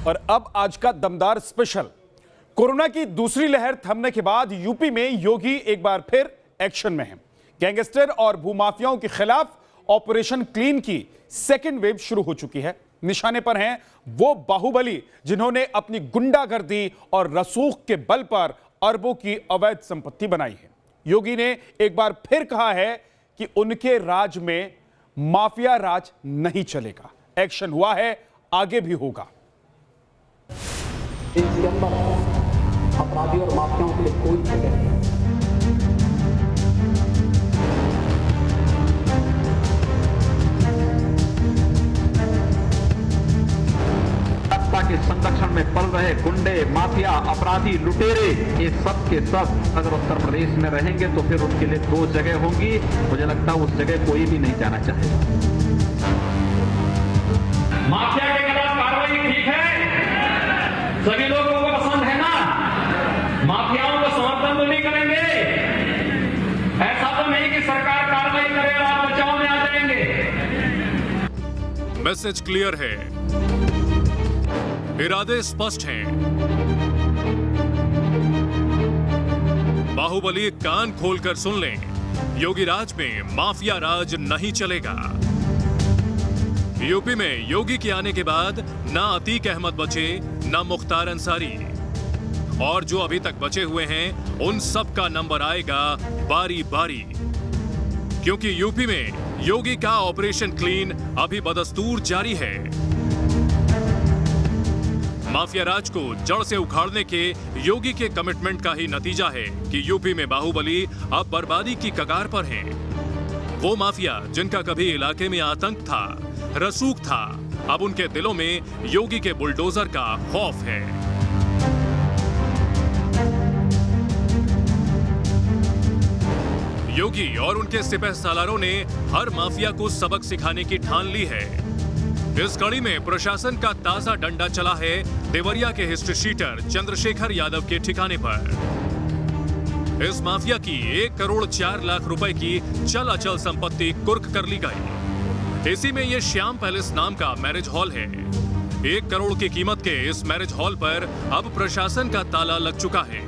और अब आज का दमदार स्पेशल। कोरोना की दूसरी लहर थमने के बाद यूपी में योगी एक बार फिर एक्शन में हैं। गैंगस्टर और भूमाफियाओं के खिलाफ ऑपरेशन क्लीन की सेकेंड वेव शुरू हो चुकी है। निशाने पर हैं वो बाहुबली जिन्होंने अपनी गुंडागर्दी और रसूख के बल पर अरबों की अवैध संपत्ति बनाई है। योगी ने एक बार फिर कहा है कि उनके राज में माफिया राज नहीं चलेगा। एक्शन हुआ है, आगे भी होगा। इसके अंदर अपराधी और माफियाओं के लिए कोई जगह नहीं। सत्ता के संरक्षण में पल रहे गुंडे, माफिया, अपराधी, लुटेरे, ये सब के सब अगर उत्तर प्रदेश में रहेंगे तो फिर उनके लिए दो जगह होंगी। मुझे लगता है उस जगह कोई भी नहीं जाना चाहेगा। माफिया के खिलाफ कार्रवाई ठीक है, सभी लोगों को पसंद है ना। माफियाओं को समर्थन तो नहीं करेंगे। ऐसा तो नहीं कि सरकार कार्रवाई करे और आप बचाव में आ जाएंगे। मैसेज क्लियर है, इरादे स्पष्ट हैं। बाहुबली कान खोलकर सुन लें, योगी राज में माफिया राज नहीं चलेगा। यूपी में योगी के आने के बाद ना अतीक अहमद बचे, ना मुख्तार अंसारी, और जो अभी तक बचे हुए हैं उन सब का नंबर आएगा बारी बारी। क्योंकि यूपी में योगी का ऑपरेशन क्लीन अभी बदस्तूर जारी है। माफिया राज को जड़ से उखाड़ने के योगी के कमिटमेंट का ही नतीजा है कि यूपी में बाहुबली अब बर्बादी की कगार पर हैं। वो माफिया जिनका कभी इलाके में आतंक था, रसूख था, अब उनके दिलों में योगी के बुलडोजर का खौफ है। योगी और उनके सिपह सालारों ने हर माफिया को सबक सिखाने की ठान ली है। इस कड़ी में प्रशासन का ताजा डंडा चला है देवरिया के हिस्ट्री शीटर चंद्रशेखर यादव के ठिकाने पर। इस माफिया की 1 करोड़ 4 लाख रुपए की चल अचल संपत्ति कुर्क कर ली गई। इसी में ये श्याम पैलेस नाम का मैरिज हॉल है। 1 करोड़ की कीमत के इस मैरिज हॉल पर अब प्रशासन का ताला लग चुका है।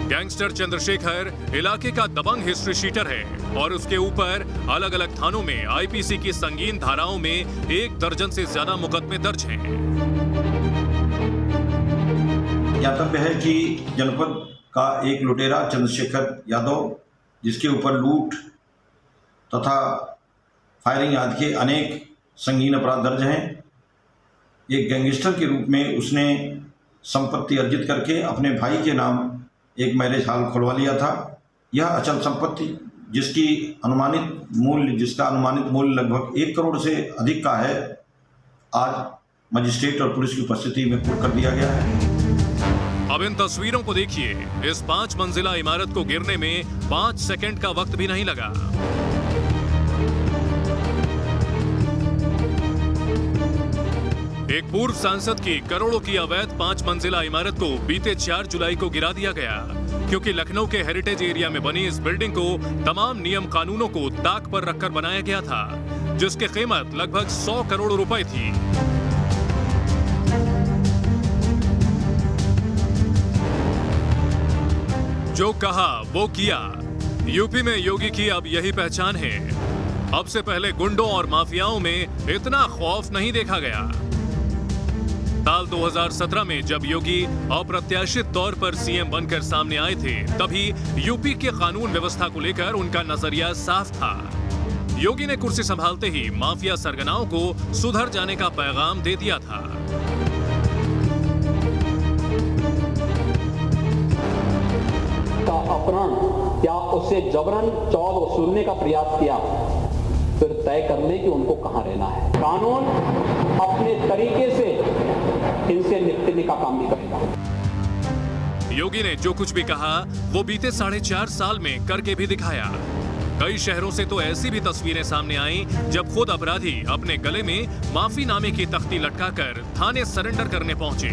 गैंगस्टर चंद्रशेखर इलाके का दबंग हिस्ट्री शीटर है और उसके ऊपर अलग अलग थानों में आईपीसी की संगीन धाराओं में 1 दर्जन से ज्यादा मुकदमे दर्ज हैं। ज्ञातव्य है कि जनपद का एक लुटेरा चंद्रशेखर यादव, जिसके ऊपर लूट तथा फायरिंग आदि के अनेक संगीन अपराध दर्ज हैं, एक गैंगस्टर के रूप में उसने संपत्ति अर्जित करके अपने भाई के नाम एक मैरिज हॉल खुलवा लिया था। यह अचल संपत्ति जिसका अनुमानित मूल्य लगभग 1 करोड़ से अधिक का है, आज मजिस्ट्रेट और पुलिस की उपस्थिति में कुर्क कर दिया गया है। अब इन तस्वीरों को देखिए। इस 5 मंजिला इमारत को गिरने में 5 सेकंड का वक्त भी नहीं लगा। एक पूर्व सांसद की करोड़ों की अवैध 5 मंजिला इमारत को बीते 4 जुलाई को गिरा दिया गया, क्योंकि लखनऊ के हेरिटेज एरिया में बनी इस बिल्डिंग को तमाम नियम कानूनों को ताक पर रखकर बनाया गया था, जिसकी कीमत लगभग 100 करोड़ रुपए थी। जो कहा वो किया। यूपी में योगी की अब यही पहचान है। अब से पहले गुंडों और माफियाओं में इतना खौफ नहीं देखा गया। साल 2017 में जब योगी अप्रत्याशित तौर पर सीएम बनकर सामने आए थे, तभी यूपी के कानून व्यवस्था को लेकर उनका नजरिया साफ था। योगी ने कुर्सी संभालते ही माफिया सरगनाओं को सुधर जाने का पैगाम दे दिया था। का अपहरण या उससे जबरन चौल वसूलने का प्रयास किया, फिर तय कर ले कि उनको कहां रहना है। कानून अपने तरीके से इनसे निपटने का काम भी करेगा। योगी ने जो कुछ भी कहा वो बीते 4.5 साल में करके भी दिखाया। कई शहरों से तो ऐसी भी तस्वीरें सामने आईं जब खुद अपराधी अपने गले में माफीनामे की तख्ती लटकाकर थाने सरेंडर करने पहुंचे।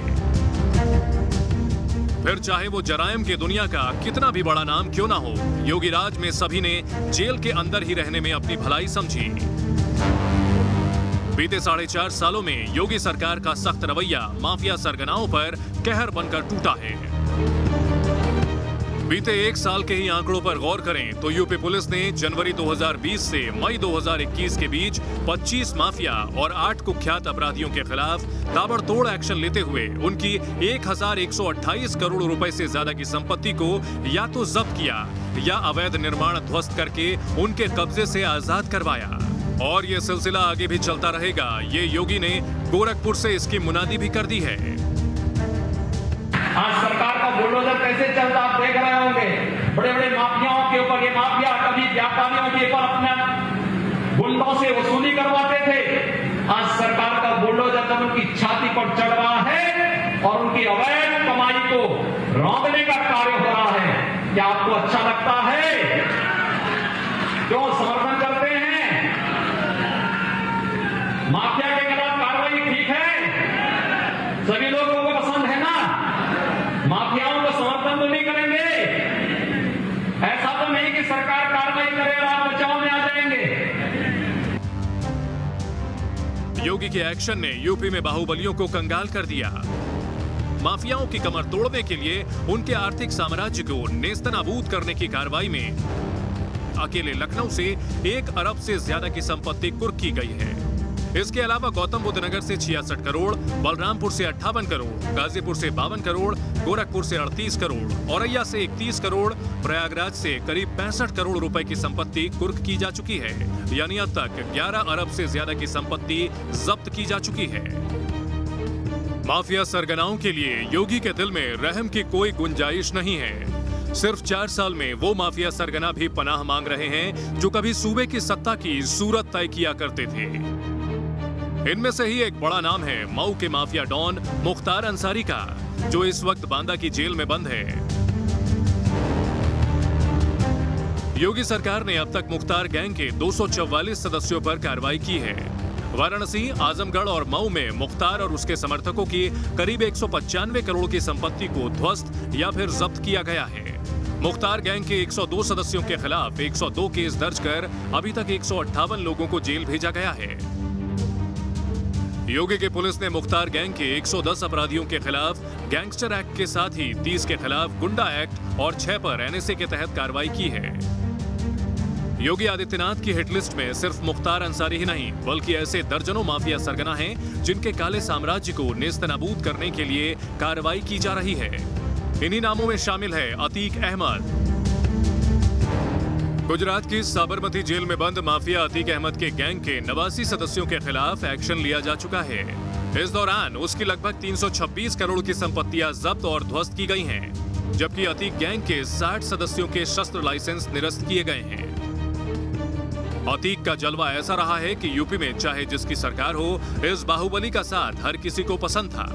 फिर चाहे वो जराइम की दुनिया का कितना भी बड़ा नाम क्यों ना हो, योगी राज में सभी ने जेल के अंदर ही रहने में अपनी भलाई समझी। बीते 4.5 सालों में योगी सरकार का सख्त रवैया माफिया सरगनाओं पर कहर बनकर टूटा है। बीते 1 साल के ही आंकड़ों पर गौर करें तो यूपी पुलिस ने जनवरी 2020 से मई 2021 के बीच 25 माफिया और 8 कुख्यात अपराधियों के खिलाफ ताबड़तोड़ एक्शन लेते हुए उनकी 1128 करोड़ रुपए से ज्यादा की संपत्ति को या तो जब्त किया या अवैध निर्माण ध्वस्त करके उनके कब्जे से आजाद करवाया। और ये सिलसिला आगे भी चलता रहेगा। ये योगी ने गोरखपुर से इसकी मुनादी भी कर दी है। आज सरकार का बुलडोजर कैसे चलता आप देख रहे होंगे। बड़े बड़े माफियाओं के ऊपर, ये माफिया कभी व्यापारियों के ऊपर अपने गुंडों से वसूली करवाते थे। आज सरकार का बुलडोजर जब उनकी छाती पर चढ़ रहा है और उनकी अवैध कमाई को रौंदने का कार्य हो रहा है। क्या आपको अच्छा लगता है? क्यों समर्थन करते हैं? माफिया के खिलाफ कार्रवाई ठीक है, सभी लोगों को पसंद है ना? माफियाओं को समर्थन तो नहीं करेंगे। ऐसा तो नहीं कि सरकार कार्रवाई करे और आप बचाव में आ जाएंगे। योगी के एक्शन ने यूपी में बाहुबलियों को कंगाल कर दिया। माफियाओं की कमर तोड़ने के लिए उनके आर्थिक साम्राज्य को नेस्तनाबूद करने की कार्रवाई में अकेले लखनऊ से 1 अरब से ज्यादा की संपत्ति कुर्क की गई है। इसके अलावा गौतम बुद्ध नगर से 66 करोड़, बलरामपुर से 58 करोड़, गाजीपुर से 52 करोड़, गोरखपुर से 38 करोड़, औरैया से 31 करोड़, प्रयागराज से करीब 65 करोड़ रुपए की संपत्ति कुर्क की जा चुकी है। यानी अब तक 11 अरब से ज्यादा की संपत्ति जब्त की जा चुकी है। माफिया सरगनाओं के लिए योगी के दिल में रहम की कोई गुंजाइश नहीं है। सिर्फ 4 साल में वो माफिया सरगना भी पनाह मांग रहे हैं जो कभी सूबे की सत्ता की सूरत तय किया करते थे। इनमें से ही एक बड़ा नाम है मऊ के माफिया डॉन मुख्तार अंसारी का, जो इस वक्त बांदा की जेल में बंद है। योगी सरकार ने अब तक मुख्तार गैंग के 244 सदस्यों पर कार्रवाई की है। वाराणसी, आजमगढ़ और मऊ में मुख्तार और उसके समर्थकों की करीब 195 करोड़ की संपत्ति को ध्वस्त या फिर जब्त किया गया है। मुख्तार गैंग के 102 सदस्यों के खिलाफ 102 केस दर्ज कर अभी तक 158 लोगों को जेल भेजा गया है। योगी की पुलिस ने मुख्तार गैंग के 110 अपराधियों के खिलाफ गैंगस्टर एक्ट के साथ ही 30 के खिलाफ गुंडा एक्ट और 6 पर एनएसए के तहत कार्रवाई की है। योगी आदित्यनाथ की हिटलिस्ट में सिर्फ मुख्तार अंसारी ही नहीं बल्कि ऐसे दर्जनों माफिया सरगना हैं जिनके काले साम्राज्य को नेस्तनाबूद करने के लिए कार्रवाई की जा रही है। इन्हीं नामों में शामिल है अतीक अहमद। गुजरात की साबरमती जेल में बंद माफिया अतीक अहमद के गैंग के 89 सदस्यों के खिलाफ एक्शन लिया जा चुका है। इस दौरान उसकी लगभग 326 करोड़ की संपत्तियां जब्त और ध्वस्त की गई हैं, जबकि अतीक गैंग के 60 सदस्यों के शस्त्र लाइसेंस निरस्त किए गए हैं। अतीक का जलवा ऐसा रहा है कि यूपी में चाहे जिसकी सरकार हो, इस बाहुबली का साथ हर किसी को पसंद था।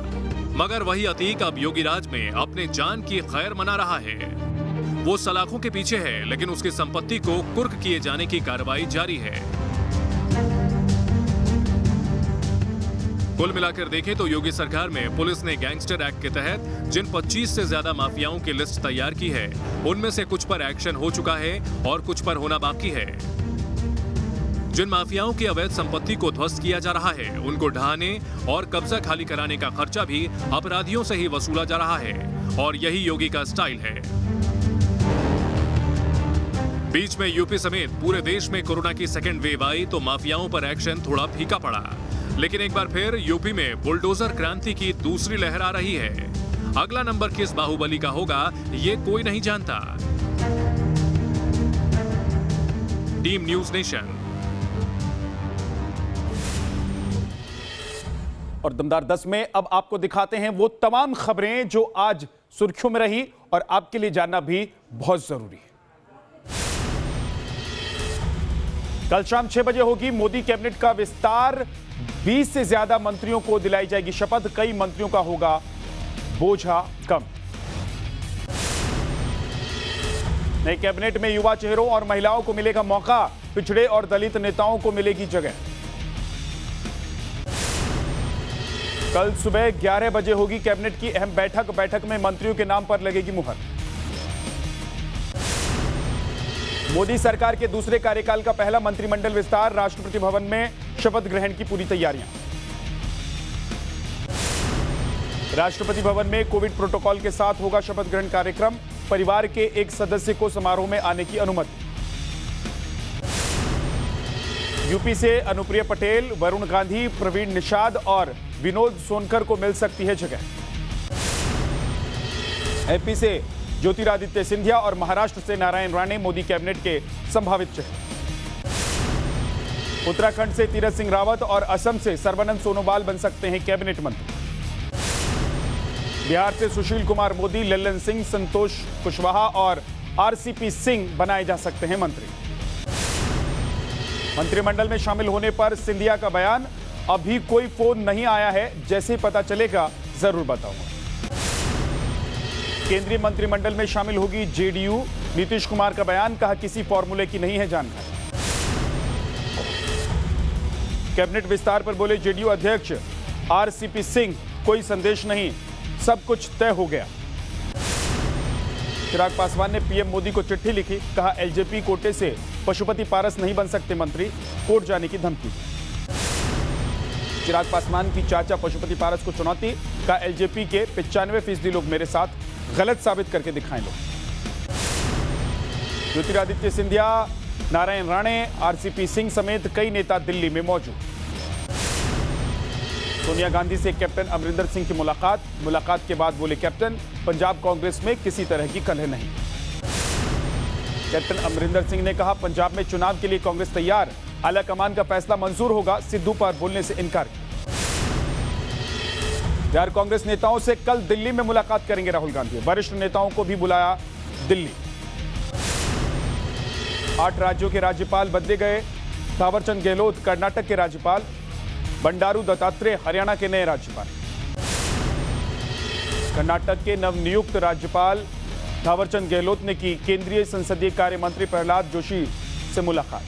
मगर वही अतीक अब योगी राज में अपने जान की खैर मना रहा है। वो सलाखों के पीछे है, लेकिन उसकी संपत्ति को कुर्क किए जाने की कार्रवाई जारी है। कुल मिलाकर देखें तो योगी सरकार में पुलिस ने गैंगस्टर एक्ट के तहत जिन 25 से ज्यादा माफियाओं की लिस्ट तैयार की है, उनमें से कुछ पर एक्शन हो चुका है और कुछ पर होना बाकी है। जिन माफियाओं की अवैध संपत्ति को ध्वस्त किया जा रहा है, उनको ढहाने और कब्जा खाली कराने का खर्चा भी अपराधियों से ही वसूला जा रहा है और यही योगी का स्टाइल है। बीच में यूपी समेत पूरे देश में कोरोना की सेकेंड वेव आई तो माफियाओं पर एक्शन थोड़ा फीका पड़ा, लेकिन एक बार फिर यूपी में बुलडोजर क्रांति की दूसरी लहर आ रही है। अगला नंबर किस बाहुबली का होगा, ये कोई नहीं जानता। Team news nation. और दमदार 10 में अब आपको दिखाते हैं वो तमाम खबरें जो आज सुर्खियों में रही और आपके लिए जानना भी बहुत जरूरी है। कल शाम 6 बजे होगी मोदी कैबिनेट का विस्तार। 20 से ज्यादा मंत्रियों को दिलाई जाएगी शपथ। कई मंत्रियों का होगा बोझा कम। नए कैबिनेट में युवा चेहरों और महिलाओं को मिलेगा मौका। पिछड़े और दलित नेताओं को मिलेगी जगह। कल सुबह 11 बजे होगी कैबिनेट की अहम बैठक। बैठक में मंत्रियों के नाम पर लगेगी मुहर। मोदी सरकार के दूसरे कार्यकाल का पहला मंत्रिमंडल विस्तार। राष्ट्रपति भवन में शपथ ग्रहण की पूरी तैयारियां। राष्ट्रपति भवन में कोविड प्रोटोकॉल के साथ होगा शपथ ग्रहण कार्यक्रम। परिवार के एक सदस्य को समारोह में आने की अनुमति। यूपी से अनुप्रिया पटेल, वरुण गांधी, प्रवीण निषाद और विनोद सोनकर को मिल सकती है जगह। एमपी से ज्योतिरादित्य सिंधिया और महाराष्ट्र से नारायण राणे मोदी कैबिनेट के संभावित चेहरे। उत्तराखंड से तीरथ सिंह रावत और असम से सर्बानंद सोनोवाल बन सकते हैं कैबिनेट मंत्री। बिहार से सुशील कुमार मोदी, लल्लन सिंह, संतोष कुशवाहा और आरसीपी सिंह बनाए जा सकते हैं मंत्री। मंत्रिमंडल में शामिल होने पर सिंधिया का बयान, अभी कोई फोन नहीं आया है, जैसे ही पता चलेगा जरूर बताऊंगा। केंद्रीय मंत्रिमंडल में शामिल होगी जेडीयू, नीतीश कुमार का बयान, कहा किसी फॉर्मूले की नहीं है जानकारी। कैबिनेट विस्तार पर बोले जेडीयू अध्यक्ष आरसीपी सिंह, कोई संदेश नहीं, सब कुछ तय हो गया। चिराग पासवान ने पीएम मोदी को चिट्ठी लिखी, कहा एलजेपी कोटे से पशुपति पारस नहीं बन सकते मंत्री, कोर्ट जाने की धमकी। चिराग पासवान की चाचा पशुपति पारस को चुनौती, कहा एलजेपी के 95% लोग मेरे साथ गलत साबित करके दिखाएं लोग। ज्योतिरादित्य सिंधिया, नारायण राणे, आरसीपी सिंह समेत कई नेता दिल्ली में मौजूद। सोनिया गांधी से कैप्टन अमरिंदर सिंह की मुलाकात के बाद बोले कैप्टन, पंजाब कांग्रेस में किसी तरह की कलह नहीं। कैप्टन अमरिंदर सिंह ने कहा पंजाब में चुनाव के लिए कांग्रेस तैयार, आला कमान का फैसला मंजूर होगा, सिद्धू पर बोलने से इनकार किया। बिहार कांग्रेस नेताओं से कल दिल्ली में मुलाकात करेंगे राहुल गांधी, वरिष्ठ नेताओं को भी बुलाया दिल्ली। 8 राज्यों के राज्यपाल बदले गए, थावरचंद गहलोत कर्नाटक के राज्यपाल, बंडारू दत्तात्रेय हरियाणा के नए राज्यपाल। कर्नाटक के नवनियुक्त राज्यपाल थावरचंद गहलोत ने की केंद्रीय संसदीय कार्य मंत्री प्रहलाद जोशी से मुलाकात।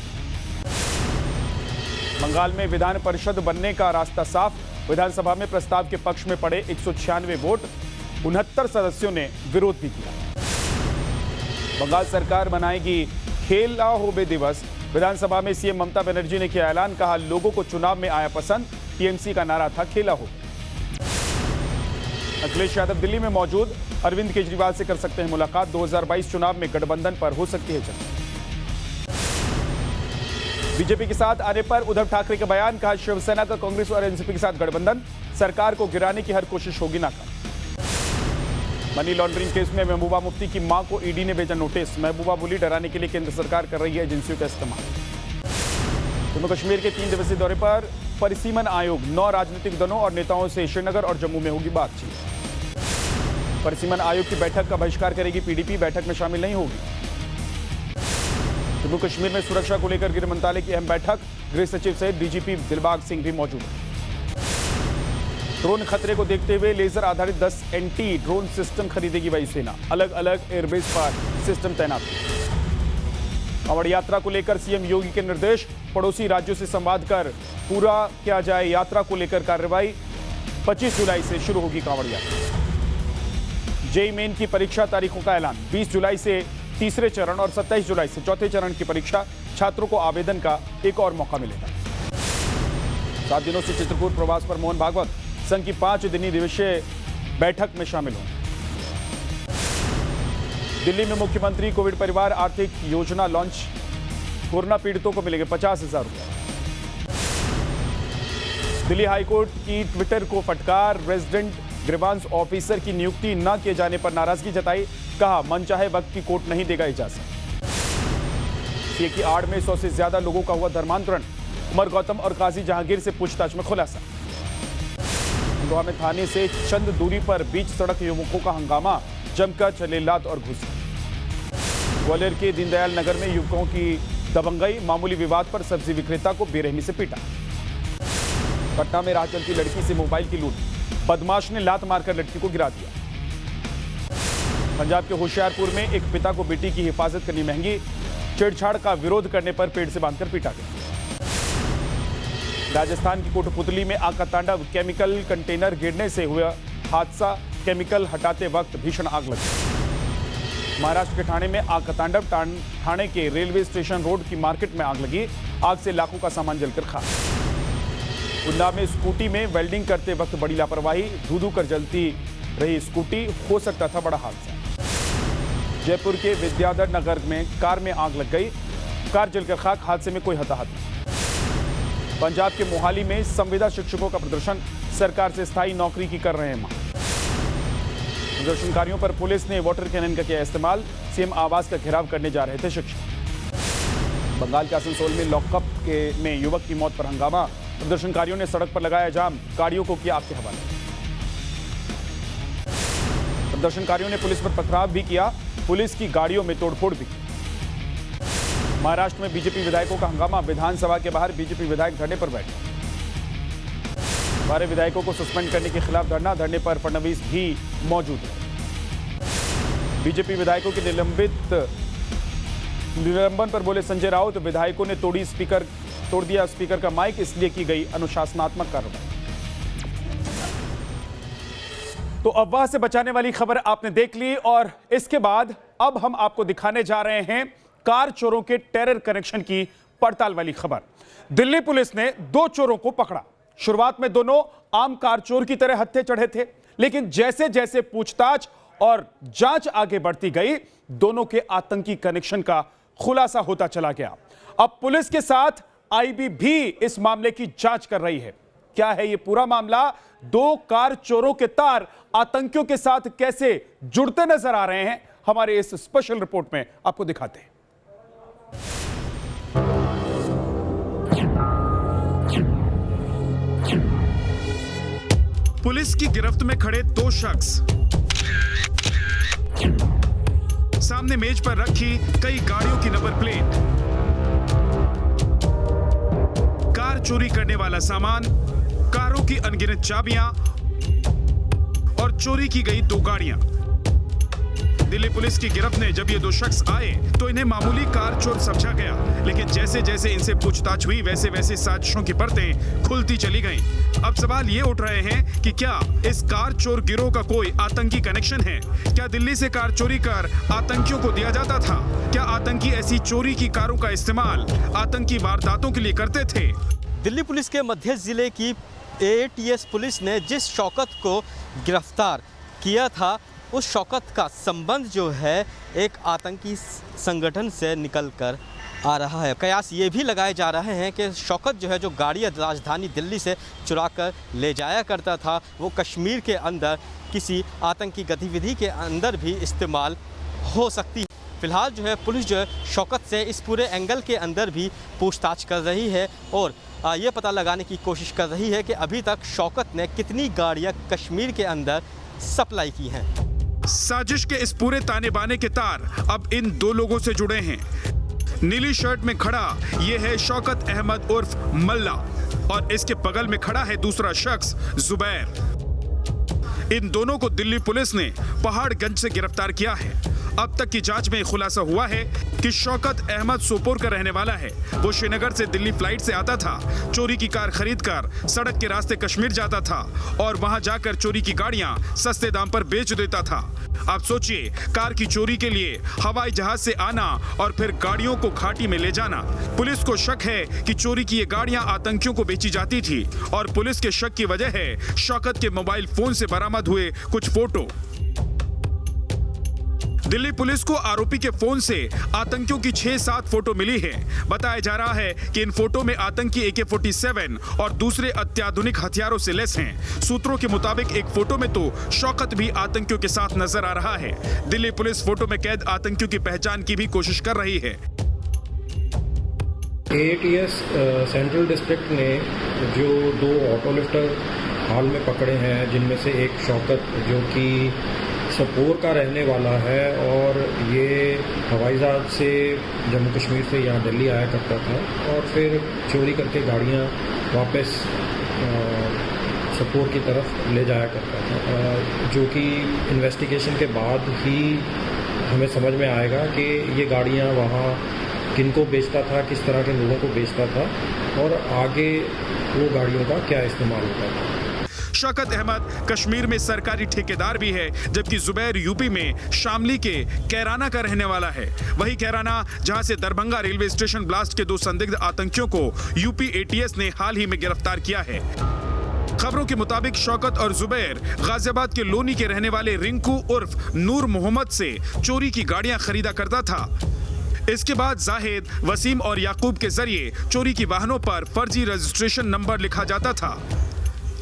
बंगाल में विधान परिषद बनने का रास्ता साफ, विधानसभा में प्रस्ताव के पक्ष में पड़े 196 वोट, 69 सदस्यों ने विरोध भी किया। बंगाल सरकार बनाएगी खेला होबे दिवस, विधानसभा में सीएम ममता बनर्जी ने किया ऐलान, कहा लोगों को चुनाव में आया पसंद, टीएमसी का नारा था खेला हो। अखिलेश यादव दिल्ली में मौजूद, अरविंद केजरीवाल से कर सकते हैं मुलाकात, 2022 चुनाव में गठबंधन पर हो सकती है चर्चा। बीजेपी के साथ आने पर उद्धव ठाकरे का बयान, कहा शिवसेना का कांग्रेस और एनसीपी के साथ गठबंधन, सरकार को गिराने की हर कोशिश होगी नाकाम। मनी लॉन्ड्रिंग केस में महबूबा मुफ्ती की मां को ईडी ने भेजा नोटिस, महबूबा बोली डराने के लिए केंद्र सरकार कर रही है एजेंसियों का इस्तेमाल। जम्मू कश्मीर के 3 दिवसीय दौरे पर परिसीमन आयोग, 9 राजनीतिक दलों और नेताओं से श्रीनगर और जम्मू में होगी बातचीत। परिसीमन आयोग की बैठक का बहिष्कार करेगी पीडीपी, बैठक में शामिल नहीं होगी। जम्मू कश्मीर में सुरक्षा को लेकर गृह मंत्रालय की अहम बैठक, गृह सचिव सहित डीजीपी दिलबाग सिंह भी मौजूद हैं। ड्रोन खतरे को देखते हुए लेजर आधारित 10 एंटी ड्रोन सिस्टम खरीदेगी वायुसेना, अलग अलग एयरबेस पर सिस्टम तैनात। कांवड़ यात्रा को लेकर सीएम योगी के निर्देश, पड़ोसी राज्यों से संवाद कर पूरा किया जाए यात्रा को लेकर कार्रवाई। 25 जुलाई से शुरू होगी कांवड़ यात्रा। जेईई मेन की परीक्षा तारीखों का ऐलान, 20 जुलाई से तीसरे चरण और 27 जुलाई से चौथे चरण की परीक्षा, छात्रों को आवेदन का एक और मौका मिलेगा। 7 दिनों से चित्रकूट प्रवास पर मोहन भागवत संघ की 5 दिनी दिवसीय बैठक में शामिल होंगे। दिल्ली में मुख्यमंत्री कोविड परिवार आर्थिक योजना लॉन्च, कोरोना पीड़ितों को मिलेंगे 50,000 रुपए। दिल्ली हाईकोर्ट की ट्विटर को फटकार, रेजिडेंट ग्रीवांस ऑफिसर की नियुक्ति न किए जाने पर नाराजगी जताई, कहा मनचाहे वक्त की कोर्ट नहीं देगा इजाजत। सीए की आड़ में 100 से ज्यादा लोगों का हुआ धर्मांतरण, उमर गौतम और काजी जहांगीर से पूछताछ में खुलासा। खंडवा में थाने से चंद दूरी पर बीच सड़क युवकों का हंगामा, जमकर चले लात और घुस। ग्वालियर के दीनदयाल नगर में युवकों की दबंगई, मामूली विवाद पर सब्जी विक्रेता को बेरहमी से पीटा। पटना में राह चलती लड़की से मोबाइल की लूट, बदमाश ने लात मारकर लड़की को गिरा दिया। पंजाब के होशियारपुर में एक पिता को बेटी की हिफाजत करनी महंगी, छेड़छाड़ का विरोध करने पर पेड़ से बांधकर पीटा गया। राजस्थान की कोटपुतली में आग का तांडव, केमिकल कंटेनर गिरने से हुआ हादसा, केमिकल हटाते वक्त भीषण आग लगी। महाराष्ट्र के ठाणे में आग का तांडव, ठाणे के रेलवे स्टेशन रोड की मार्केट में आग लगी, आग से लाखों का सामान जलकर खाक। उन्नाव में स्कूटी में वेल्डिंग करते वक्त बड़ी लापरवाही, धू-धू कर जलती रही स्कूटी, हो सकता था बड़ा हादसा। जयपुर के विद्याधर नगर में कार में आग लग गई, कार जलकर खाक, हादसे में कोई हताहत नहीं। पंजाब के मोहाली में संविदा शिक्षकों का प्रदर्शन, सरकार से स्थायी नौकरी की कर रहे हैं मांग। प्रदर्शनकारियों पर पुलिस ने वाटर कैनन का किया इस्तेमाल, सीएम आवास का घेराव करने जा रहे थे शिक्षक। बंगाल के आसनसोल में लॉकअप में युवक की मौत पर हंगामा, प्रदर्शनकारियों ने सड़क पर लगाया जाम, गाड़ियों को किया आग के हवाले। प्रदर्शनकारियों ने पुलिस पर पथराव भी किया, पुलिस की गाड़ियों में तोड़फोड़ भी की। महाराष्ट्र में बीजेपी विधायकों का हंगामा, विधानसभा के बाहर बीजेपी विधायक धरने पर बैठे। 12 विधायकों को सस्पेंड करने के खिलाफ धरना, धरने पर फडणवीस भी मौजूद है। बीजेपी विधायकों के निलंबन पर बोले संजय राउत, विधायकों ने तोड़ दिया स्पीकर का माइक, इसलिए की गई अनुशासनात्मक कार्रवाई। तो अफवाह से बचाने वाली खबर आपने देख ली, और इसके बाद अब हम आपको दिखाने जा रहे हैं कार चोरों के टेरर कनेक्शन की पड़ताल वाली खबर। दिल्ली पुलिस ने 2 चोरों को पकड़ा। शुरुआत में दोनों आम कार चोर की तरह हत्थे चढ़े थे, लेकिन जैसे जैसे पूछताछ और जांच आगे बढ़ती गई, दोनों के आतंकी कनेक्शन का खुलासा होता चला गया। अब पुलिस के साथ आईबी भी इस मामले की जांच कर रही है। क्या है यह पूरा मामला? 2 कार चोरों के तार आतंकियों के साथ कैसे जुड़ते नजर आ रहे हैं, हमारे इस स्पेशल रिपोर्ट में आपको दिखाते हैं। पुलिस की गिरफ्त में खड़े 2 शख्स, सामने मेज पर रखी कई गाड़ियों की नंबर प्लेट, कार चोरी करने वाला सामान, कारों की अनगिनत चाबियां और चोरी की गई 2 गाड़ियां। दिल्ली पुलिस की गिरफ्त में जब ये 2 शख्स आए तो इन्हें मामूली कार चोर समझा गया, लेकिन जैसे जैसे इनसे पूछताछ हुई वैसे वैसे साजिशों की परतें खुलती चली गईं। अब सवाल ये उठ रहे हैं कि क्या इस कार चोर गिरोह का कोई आतंकी कनेक्शन है? क्या दिल्ली से कार चोरी कर आतंकियों को दिया जाता था? क्या आतंकी ऐसी चोरी की कारों का इस्तेमाल आतंकी वारदातों के लिए करते थे? दिल्ली पुलिस के मध्य जिले की AATS पुलिस ने जिस शौकत को गिरफ्तार किया था, उस शौकत का संबंध जो है एक आतंकी संगठन से निकलकर आ रहा है। कयास ये भी लगाए जा रहे हैं कि शौकत जो है, जो गाड़ियाँ राजधानी दिल्ली से चुरा कर ले जाया करता था, वो कश्मीर के अंदर किसी आतंकी गतिविधि के अंदर भी इस्तेमाल हो सकती है। फिलहाल जो है पुलिस जो है शौकत से इस पूरे एंगल के अंदर भी पूछताछ कर रही है और ये पता लगाने की कोशिश कर रही है कि अभी तक शौकत ने कितनी गाड़ियाँ कश्मीर के अंदर सप्लाई की हैं। साजिश के इस पूरे ताने बाने के तार अब इन 2 लोगों से जुड़े हैं। नीली शर्ट में खड़ा ये है शौकत अहमद उर्फ मल्ला और इसके बगल में खड़ा है दूसरा शख्स जुबैर। इन दोनों को दिल्ली पुलिस ने पहाड़गंज से गिरफ्तार किया है। अब तक की जांच में खुलासा हुआ है कि शौकत अहमद सोपोर का रहने वाला है। वो श्रीनगर से दिल्ली फ्लाइट से आता था, चोरी की कार खरीदकर सड़क के रास्ते कश्मीर जाता था और वहां जाकर चोरी की गाड़ियां सस्ते दाम पर बेच देता था। आप सोचिए, कार की चोरी के लिए हवाई जहाज से आना और फिर गाड़ियों को घाटी में ले जाना। पुलिस को शक है कि चोरी की ये गाड़ियां आतंकियों को बेची जाती थी और पुलिस के शक की वजह है शौकत के मोबाइल फोन से बरामद हुए कुछ फोटो। दिल्ली पुलिस को आरोपी के फोन से आतंकियों की 6-7 फोटो मिली है। बताया जा रहा है कि इन फोटो में आतंकी AK-47 और दूसरे अत्याधुनिक हथियारों से लैस हैं। सूत्रों के मुताबिक एक फोटो में तो शौकत भी आतंकियों के साथ नजर आ रहा है। दिल्ली पुलिस फोटो में कैद आतंकियों की पहचान की भी कोशिश कर रही है। AATS सेंट्रल डिस्ट्रिक्ट ने जो 2 ऑटो लिफ्टर हाल में पकड़े हैं, जिनमें से एक शौकत जो कि सोपोर का रहने वाला है और ये हवाई जहाज से जम्मू कश्मीर से यहाँ दिल्ली आया करता था और फिर चोरी करके गाड़ियाँ वापस सोपोर की तरफ ले जाया करता था, जो कि इन्वेस्टिगेशन के बाद ही हमें समझ में आएगा कि ये गाड़ियाँ वहाँ किनको बेचता था, किस तरह के लोगों को बेचता था और आगे वो गाड़ियों का क्या इस्तेमाल होता था। शौकत अहमद कश्मीर में सरकारी ठेकेदार भी है, जबकि जुबैर यूपी में शामली के कैराना का रहने वाला है। वही कैराना जहां से दरभंगा रेलवे स्टेशन ब्लास्ट के 2 संदिग्ध आतंकियों को यूपी एटीएस ने हाल ही में गिरफ्तार किया है। खबरों के मुताबिक शौकत और जुबैर गाजियाबाद के लोनी के रहने वाले रिंकू उर्फ नूर मोहम्मद से चोरी की गाड़ियां खरीदा करता था। इसके बाद जाहिद, वसीम और याकूब के जरिए चोरी की वाहनों पर फर्जी रजिस्ट्रेशन नंबर लिखा जाता था।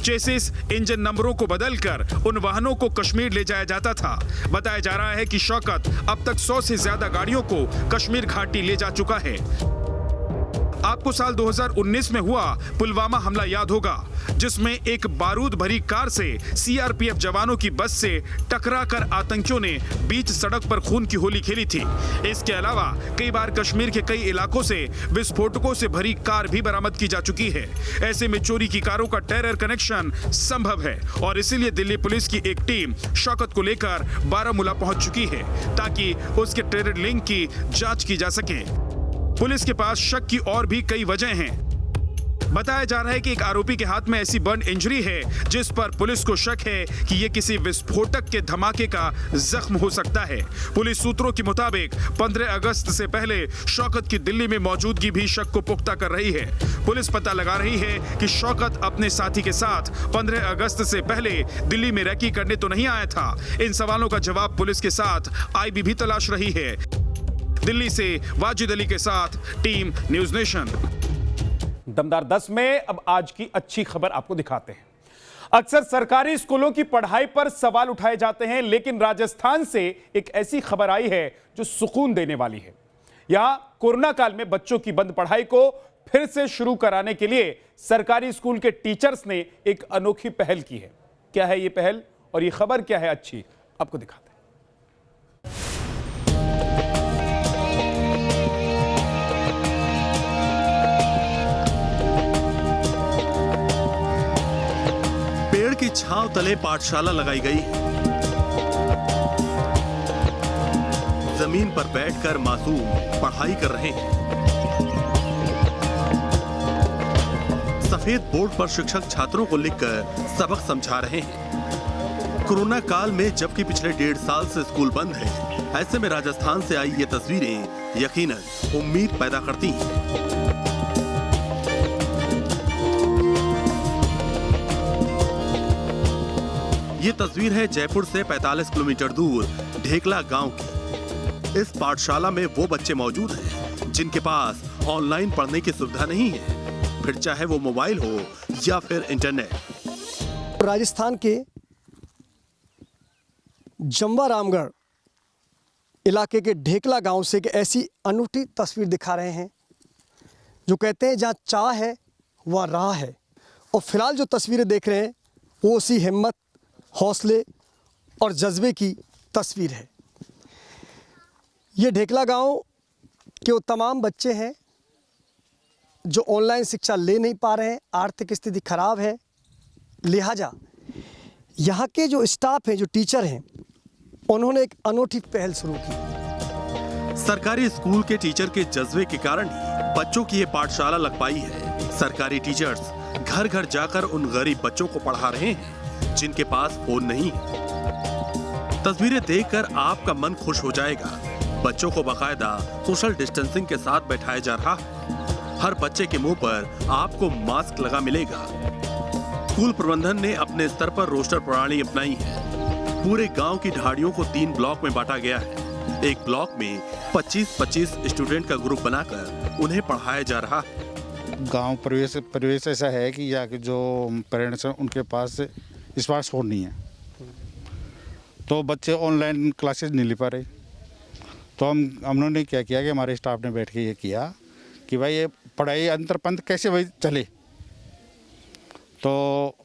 चेसिस, इंजन नंबरों को बदलकर उन वाहनों को कश्मीर ले जाया जाता था। बताया जा रहा है कि शौकत अब तक 100 से ज्यादा गाड़ियों को कश्मीर घाटी ले जा चुका है। आपको साल 2019 में हुआ पुलवामा हमला याद होगा, जिसमें एक बारूद भरी कार से सीआरपीएफ जवानों की बस से टकराकर आतंकियों ने बीच सड़क पर खून की होली खेली थी। इसके अलावा कई बार कश्मीर के कई इलाकों से विस्फोटकों से भरी कार भी बरामद की जा चुकी है। ऐसे में चोरी की कारों का टेरर कनेक्शन संभव है और इसीलिए दिल्ली पुलिस की एक टीम शौकत को लेकर बारामूला पहुंच चुकी है ताकि उसके टेरर लिंक की जांच की जा सके। पुलिस के पास शक की और भी कई वजह हैं। बताया जा रहा है कि एक आरोपी के हाथ में ऐसी बर्न इंजरी है जिस पर पुलिस को शक है कि यह किसी विस्फोटक के धमाके का जख्म हो सकता है। पुलिस सूत्रों के मुताबिक 15 अगस्त से पहले शौकत की दिल्ली में मौजूदगी भी शक को पुख्ता कर रही है। पुलिस पता लगा रही है कि शौकत अपने साथी के साथ 15 अगस्त से पहले दिल्ली में रैकी करने तो नहीं आया था। इन सवालों का जवाब पुलिस के साथ आईबी भी तलाश रही है। दिल्ली से वाजिद अली के साथ टीम न्यूज नेशन। दमदार 10 में अब आज की अच्छी खबर आपको दिखाते हैं। अक्सर सरकारी स्कूलों की पढ़ाई पर सवाल उठाए जाते हैं, लेकिन राजस्थान से एक ऐसी खबर आई है जो सुकून देने वाली है। यहां कोरोना काल में बच्चों की बंद पढ़ाई को फिर से शुरू कराने के लिए सरकारी स्कूल के टीचर्स ने एक अनोखी पहल की है। क्या है ये पहल और ये खबर क्या है अच्छी, आपको दिखाते हैं। पेड़ की छांव तले पाठशाला लगाई गई। जमीन पर बैठकर मासूम पढ़ाई कर रहे हैं। सफेद बोर्ड पर शिक्षक छात्रों को लिखकर सबक समझा रहे हैं। कोरोना काल में जबकि पिछले 1.5 साल से स्कूल बंद है, ऐसे में राजस्थान से आई ये तस्वीरें यकीनन उम्मीद पैदा करती हैं। ये तस्वीर है जयपुर से 45 किलोमीटर दूर ढेकला गांव की। इस पाठशाला में वो बच्चे मौजूद हैं जिनके पास ऑनलाइन पढ़ने की सुविधा नहीं है, फिर चाहे वो मोबाइल हो या फिर इंटरनेट। राजस्थान के जम्वा रामगढ़ इलाके के ढेकला गांव से एक ऐसी अनूठी तस्वीर दिखा रहे हैं जो कहते हैं जहां चाह है वहां राह है। और फिलहाल जो तस्वीरें देख रहे हैं वो उसी हिम्मत, हौसले और जज्बे की तस्वीर है। ये ढेकला गांव के वो तमाम बच्चे हैं जो ऑनलाइन शिक्षा ले नहीं पा रहे हैं, आर्थिक स्थिति खराब है, लिहाजा यहाँ के जो स्टाफ हैं, जो टीचर हैं, उन्होंने एक अनोखी पहल शुरू की। सरकारी स्कूल के टीचर के जज्बे के कारण ही बच्चों की ये पाठशाला लग पाई है। सरकारी टीचर्स घर घर जाकर उन गरीब बच्चों को पढ़ा रहे हैं जिनके पास फोन नहीं है। तस्वीरें देखकर आपका मन खुश हो जाएगा। बच्चों को बाकायदा सोशल डिस्टेंसिंग के साथ बैठाया जा रहा है। हर बच्चे के मुंह पर आपको मास्क लगा मिलेगा। स्कूल प्रबंधन ने अपने स्तर पर रोस्टर प्रणाली अपनाई है। पूरे गांव की ढाड़ियों को 3 ब्लॉक में बांटा गया है। एक ब्लॉक में 25-25 स्टूडेंट का ग्रुप बनाकर उन्हें पढ़ाया जा रहा है। गांव परिवेश ऐसा है कि यहाँ के जो पेरेंट्स हैं उनके पास स्मार्टफोन नहीं है, तो बच्चे ऑनलाइन क्लासेस नहीं ले पा रहे। तो हमने क्या किया कि हमारे स्टाफ ने बैठ के ये किया कि भाई ये पढ़ाई अंतरपंथ कैसे भाई चले। तो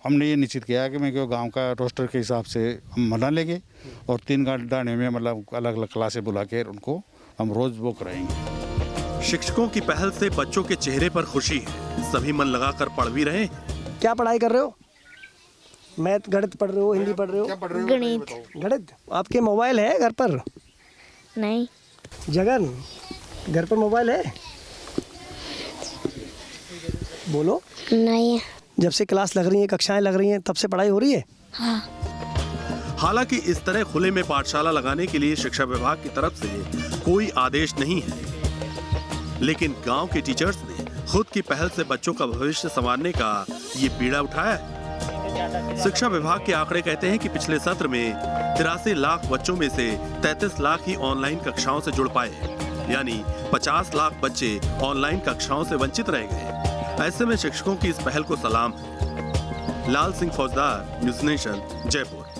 हमने ये निश्चित किया कि मैं क्यों गांव का रोस्टर के हिसाब से हम बना लेंगे और 3 घंटे में मतलब अलग अलग क्लासें बुला के उनको हम रोज वो कराएंगे। शिक्षकों की पहल से बच्चों के चेहरे पर खुशी है। सभी मन लगाकर पढ़ भी रहे हैं। क्या पढ़ाई कर रहे हो? मैथ, गणित पढ़ रहे हो, हिंदी पढ़ रहे हो? गणित। आपके मोबाइल है घर पर? नहीं। जगन, घर पर मोबाइल है? बोलो। नहीं। जब से क्लास लग रही हैं, कक्षाएं लग रही हैं, तब से पढ़ाई हो रही है। हाँ। हालांकि इस तरह खुले में पाठशाला लगाने के लिए शिक्षा विभाग की तरफ से कोई आदेश नहीं है, लेकिन गांव के टीचर्स ने खुद की पहल से बच्चों का भविष्य संवारने का ये बीड़ा उठाया है। शिक्षा विभाग के आंकड़े कहते हैं कि पिछले सत्र में 83 लाख बच्चों में से 33 लाख ही ऑनलाइन कक्षाओं से जुड़ पाए, यानी 50 लाख बच्चे ऑनलाइन कक्षाओं से वंचित रह गए। ऐसे में शिक्षकों की इस पहल को सलाम है। लाल सिंह फौजदार, न्यूज़ नेशन, जयपुर।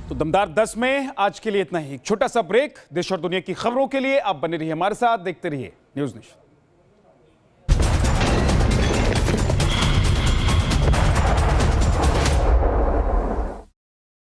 तो दमदार 10 में आज के लिए इतना ही। एक छोटा सा ब्रेक। देश और दुनिया की खबरों के लिए आप बने रहिए हमारे साथ, देखते रहिए न्यूज़ नेशन।